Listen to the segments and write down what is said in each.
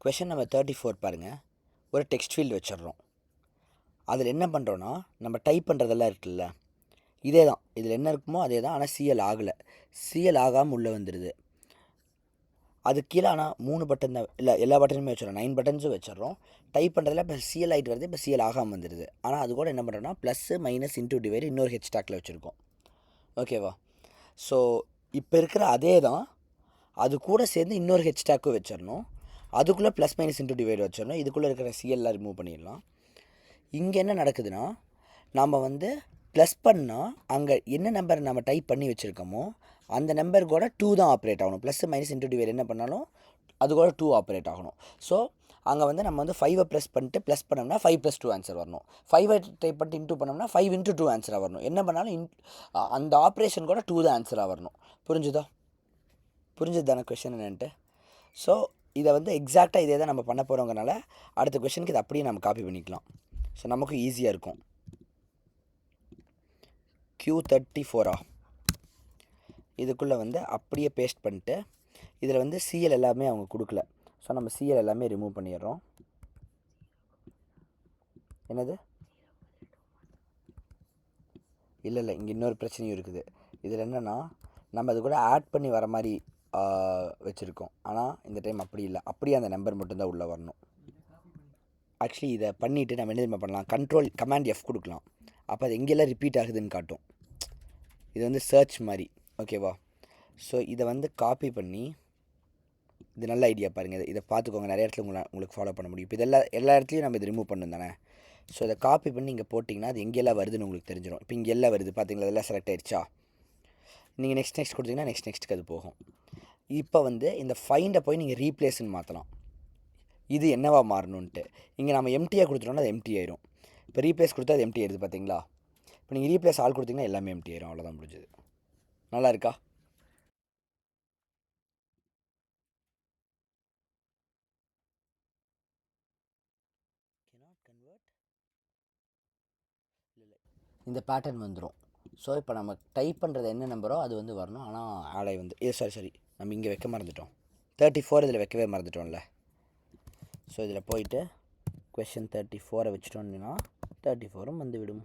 Question number 34 பாருங்கள். ஒரு text field வச்சிடுறோம். அதில் என்ன பண்ணுறோன்னா, நம்ம டைப் பண்ணுறதெல்லாம் இருக்குல்ல, இதே தான், இதில் என்ன இருக்குமோ அதே தான். ஆனால் சிஎல் ஆகலை, சிஎல் ஆகாமல் உள்ளே வந்துடுது. அது கீழே ஆனால் 3 பட்டன் தான், இல்லை எல்லா பட்டனுமே வச்சிடறோம், 9 பட்டன்ஸும் வச்சிடறோம். டைப் பண்ணுறதுல இப்போ சிஎல் ஆகிட்டு வருது, இப்போ சிஎல் ஆகாமல் வந்துடுது. ஆனால் அது கூட என்ன பண்ணுறோன்னா ப்ளஸ்ஸு மைனஸ் இன்டூ டிவைட் இன்னொரு ஹெச்டாக்கில் வச்சுருக்கோம். ஓகேவா? ஸோ இப்போ இருக்கிற அதே தான், அது கூட சேர்ந்து இன்னொரு ஹெச்டாக்கும் வச்சிடணும். அதுக்குள்ளே ப்ளஸ் மைனஸ் இன்டூ டிவைட் வச்சிடணும். இதுக்குள்ளே இருக்கிற சிஎல்லாம் ரிமூவ் பண்ணிடலாம். இங்கே என்ன நடக்குதுன்னா, நம்ம வந்து ப்ளஸ் பண்ணால் அங்கே என்ன நம்பர் நம்ம டைப் பண்ணி வச்சுருக்கோமோ அந்த நம்பர் கூட 2 தான் ஆப்ரேட் ஆகணும். ப்ளஸ் மைனஸ் இன்டூ டிவைட் என்ன பண்ணாலும் அது கூட 2 ஆப்ரேட் ஆகணும். ஸோ அங்கே வந்து நம்ம வந்து 5 ப்ளஸ் பண்ணிட்டு ப்ளஸ் பண்ணோம்னா 5 + 2 ஆன்சர் வரணும். 5 டைப் பண்ணிட்டு இன்டூ பண்ணோம்னா 5 × 2 ஆன்சராக வரணும். என்ன பண்ணாலும் அந்த ஆப்ரேஷன் கூட 2 தான் ஆன்சராக வரணும். புரிஞ்சுது தானே கொஷின் என்னன்ட்டு? ஸோ இதை வந்து எக்ஸாக்டாக இதே தான் நம்ம பண்ண போகிறோங்கனால அடுத்த கொஷனுக்கு இதை அப்படியே நம்ம காப்பி பண்ணிக்கலாம். ஸோ நமக்கு ஈஸியாக இருக்கும். Q34 இதுக்குள்ளே வந்து அப்படியே பேஸ்ட் பண்ணிட்டு, இதில் வந்து சிஎல் எல்லாமே அவங்க கொடுக்கல. ஸோ நம்ம சிஎல் எல்லாமே ரிமூவ் பண்ணிடுறோம். என்னது? இல்லை இங்கே இன்னொரு பிரச்சனையும் இருக்குது. இதில் என்னென்னா, நம்ம அது கூட ஆட் பண்ணி வர மாதிரி வச்சுருக்கோம். ஆனால் இந்த டைம் அப்படி இல்லை, அப்படியே அந்த நம்பர் மட்டும்தான் உள்ளே வரணும். ஆக்சுவலி இதை பண்ணிவிட்டு நம்ம என்ன தெரியுமா பண்ணலாம், கமாண்ட் F கொடுக்கலாம். அப்போ அது எங்கெல்லாம் ரிப்பீட் ஆகுதுன்னு காட்டும். இது வந்து சர்ச் மாதிரி. ஓகேவா? ஸோ இதை வந்து காப்பி பண்ணி, இது நல்ல ஐடியா பாருங்கள், இதை பார்த்துக்கோங்க, நிறைய இடத்துல உங்களுக்கு ஃபாலோ பண்ண முடியும். இப்போ எல்லா இடத்துலையும் நம்ம இதை ரிமூவ் பண்ணணும் தானே. ஸோ இதை காப்பி பண்ணி இங்கே போட்டிங்கன்னா அது எங்கெல்லாம் வருதுன்னு உங்களுக்கு தெரிஞ்சிடும். இப்போ இங்கே எல்லாம் வருது பார்த்தீங்களா, அதெல்லாம் செலக்ட் ஆகிடுச்சா. நீங்கள் நெக்ஸ்ட் கொடுத்தீங்கன்னா நெக்ஸ்ட்டுக்கு அது போகும். இப்போ வந்து இந்த ஃபைண்டை போய் நீங்கள் ரீப்ளேஸ்ன்னு மாற்றலாம். இது என்னவா மாறணுன்ட்டு இங்கே நம்ம எம்டியாக கொடுத்துட்டோம்னா அது எம்டி ஆயிரும். இப்போ ரீப்ளேஸ் கொடுத்தா அது எம்டி ஆயிடுது பார்த்தீங்களா. இப்போ நீங்கள் ரீப்ளேஸ் ஆல் கொடுத்தீங்கன்னா எல்லாமே எம்டி ஆயிரும். அவ்வளோதான், முடிஞ்சது. நல்லா இருக்கா? இந்த பேட்டர்ன் வந்துடும். ஸோ இப்போ நம்ம டைப் பண்ணுறது என்ன நம்பரோ அது வந்து வரணும். ஆனால் ஆடை வந்து சரி நம்ம இங்கே வைக்க மறந்துட்டோம். 34 இதில் வைக்கவே மறந்துட்டோம்ல. ஸோ இதில் போயிட்டு கொஷின் 34 வச்சுட்டோம்னா 34 வந்து விடும்.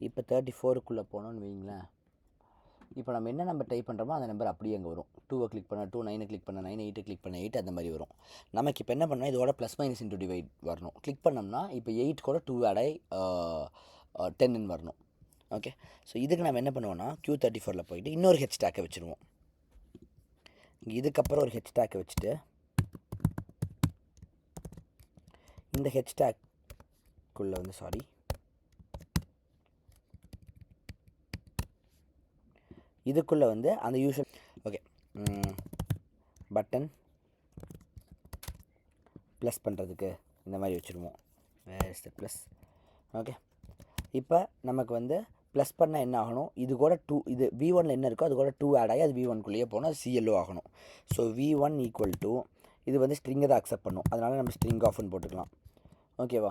இப்போ 34க்குள்ளே போனோன்னு வைங்களேன். இப்போ நம்ம என்ன நம்பர் டைப் பண்ணுறோமோ அந்த நம்பர் அப்படியே அங்கே வரும். 2 கிளிக் பண்ண 2, 9 கிளிக் பண்ண 9, 8 கிளிக் பண்ண 8, அந்த மாதிரி வரும். நமக்கு இப்போ என்ன பண்ணால் இதோட ப்ளஸ் மைனஸ் இன்டூ டிவைட் வரணும். கிளிக் பண்ணோம்னா இப்போ 8 கூட 2 ஆட் ஆகி 10ன்னு வரணும். ஓகே. ஸோ இதுக்கு நம்ம என்ன பண்ணுவோம்னா Q34 போயிட்டு இன்னொரு ஹெச்டாக்கை வச்சுருவோம். இதுக்கப்புறம் ஒரு ஹெச்டாக்கை வச்சுட்டு இந்த ஹெச்டாக்குள்ளே வந்து இதுக்குள்ளே வந்து அந்த யூஷுவல் ஓகே பட்டன் ப்ளஸ் பண்ணுறதுக்கு இந்த மாதிரி வச்சுருவோம். Where is the plus? Okay. இப்போ நமக்கு வந்து ப்ளஸ் பண்ணால் என்ன ஆகணும், இது கூட 2, இது V1 என்ன இருக்கோ அது கூட 2 ஆட் ஆகி அது V1குள்ளேயே போகணும். அது CLO ஆகணும். ஸோ V1 = இது வந்து ஸ்ட்ரிங்கை தான் அக்செப்ட் பண்ணும். அதனால் நம்ம ஸ்ட்ரிங் ஆஃப்னு போட்டுக்கலாம். ஓகேவா?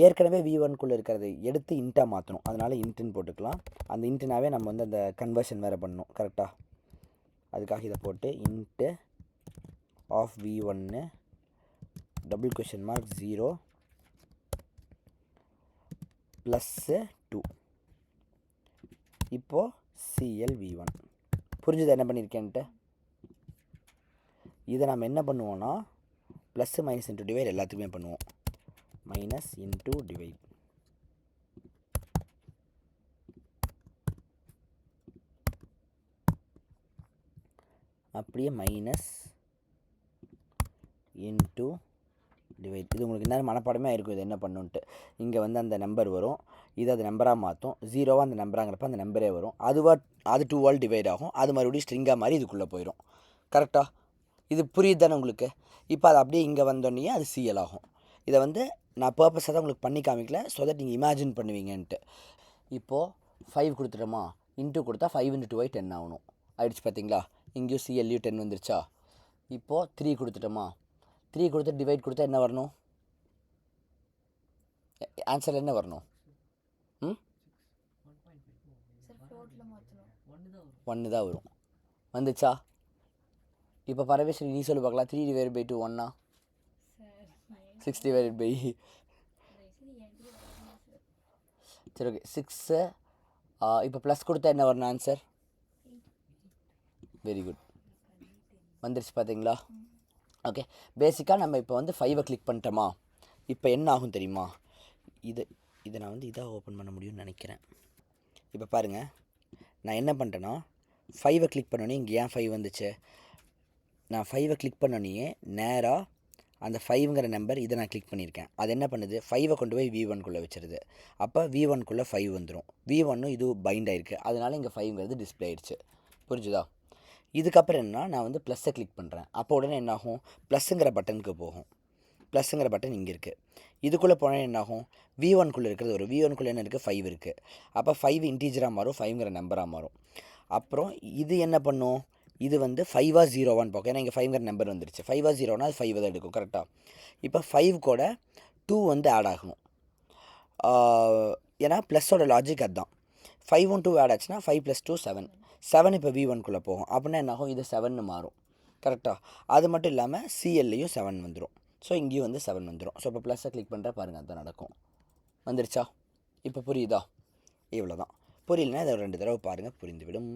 ஏற்கனவே V1குள்ளே இருக்கிறத எடுத்து இன்ட்டாக மாற்றணும். அதனால் இன்ட்டுன்னு போட்டுக்கலாம். அந்த இன்ட்டுனாவே நம்ம வந்து அந்த கன்வர்ஷன் வேறு பண்ணணும். கரெக்டாக? அதுக்காக இதை போட்டு இன்ட்டு ஆஃப் V1 $0 +2 இப்போது CLV1. புரிஞ்சுது என்ன பண்ணியிருக்கேன்ட்டு? இதை நம்ம என்ன பண்ணுவோன்னா ப்ளஸ் மைனஸ் இன்டூ டிவைட் எல்லாத்துக்குமே பண்ணுவோம். Minus into divide. அப்படியே மைனஸ் இன்டூ டிவைட். இது உங்களுக்கு என்ன மனப்பாடமே இருக்கும் இது என்ன பண்ணுன்ட்டு. இங்கே வந்து அந்த நம்பர் வரும், இது அது நம்பராக மாற்றும். 0 அந்த நம்பராங்கிறப்ப அந்த நம்பரே வரும். அது 2 டிவைட் ஆகும். அது மறுபடியும் ஸ்ட்ரிங்காக மாதிரி இதுக்குள்ளே போயிடும். கரெக்டாக? இது புரியுது தானே உங்களுக்கு? இப்போ அது அப்படியே இங்கே வந்தோடனே அது CL ஆகும். இதை வந்து நான் பர்பஸாக தான் உங்களுக்கு பண்ணி காமிக்கல, ஸோ தட் நீங்கள் இமேஜின் பண்ணுவீங்கன்ட்டு. இப்போது 5 கொடுத்துட்டோமா, இன்ட்டு கொடுத்தா 5 × 2 10 ஆகணும். ஆகிடுச்சு பார்த்தீங்களா? இங்கேயும் CLU 10 வந்துருச்சா? இப்போது 3 கொடுத்துட்டோமா, 3 கொடுத்து டிவைட் கொடுத்தா என்ன வரணும்? ஆன்சர் என்ன வரணும்? 1 தான் வரும். வந்துச்சா? இப்போ பரமேஸ்வரி நீ சொல்லு பார்க்கலாம். 3 டிவைட் பை 2 ஒன்னா? 6 டிவைட் பை சரி ஓகே 6. இப்போ ப்ளஸ் கொடுத்தா என்ன வரணும் ஆன்சர்? வெரி குட், வந்துருச்சு பார்த்தீங்களா? ஓகே, பேசிக்காக நம்ம இப்போ வந்து 5 கிளிக் பண்ணிட்டோமா? இப்போ என்ன ஆகும் தெரியுமா? இதை நான் வந்து இதாக ஓப்பன் பண்ண முடியும்னு நினைக்கிறேன். இப்போ பாருங்கள், நான் என்ன பண்ணிட்டேன்னா 5 கிளிக் பண்ணோன்னே இங்கே ஏன் 5 வந்துச்சு? நான் 5 கிளிக் பண்ணோன்னே நேராக அந்த 5ங்கிற நம்பர் இதை நான் கிளிக் பண்ணியிருக்கேன். அது என்ன பண்ணுது? 5 கொண்டு போய் V1குள்ளே வச்சுருது. அப்போ V1குள்ளே 5 வந்துடும். V1 இது பைண்ட் ஆகிருக்கு, அதனால் இங்கே 5ங்கிறது டிஸ்பிளே ஆயிடுச்சு. புரிஞ்சுதா? இதுக்கப்புறம் என்னன்னா நான் வந்து ப்ளஸ்ஸை கிளிக் பண்ணுறேன். அப்போ உடனே என்னாகும்? ப்ளஸ்ஸுங்கிற பட்டனுக்கு போகும். ப்ளஸ்ஸுங்கிற பட்டன் இங்கே இருக்குது. இதுக்குள்ளே போனால் என்னாகும்? V1குள்ளே இருக்கிறது ஒரு V1குள்ளே என்ன இருக்குது? 5 இருக்குது. அப்போ 5 இன்டீஜராக மாறும், 5ங்கிற நம்பராக மாறும். அப்புறம் இது என்ன பண்ணும்? இது வந்து 5ஆ 0வான்னு பார்க்கும். ஏன்னா இங்கே 5ங்கிற நம்பர் வந்துருச்சு. 5ஆ 0னா அது 5 தான் எடுக்கும். கரெக்டாக? இப்போ 5 கூட 2 வந்து ஆட் ஆகணும். ஏன்னா ப்ளஸ்ஸோட லாஜிக் அதுதான். 5 2 ஆட் ஆச்சுன்னா 5 + 2 7. 7 இப்போ V1குள்ளே போகும். அப்படின்னா என்னாகும்? இது 7ன்னு மாறும். கரெக்டாக? அது மட்டும் இல்லாமல் CLலையும் 7 வந்துடும். ஸோ இங்கேயும் வந்து 7 வந்துடும். ஸோ இப்போ ப்ளஸ்ஸை கிளிக் பண்ணுற பாருங்கள், அதுதான் நடக்கும். வந்துருச்சா? இப்போ புரியுதா? இவ்வளோ தான். புரியலனா இதை 2 தடவை பாருங்கள், புரிந்துவிடும்.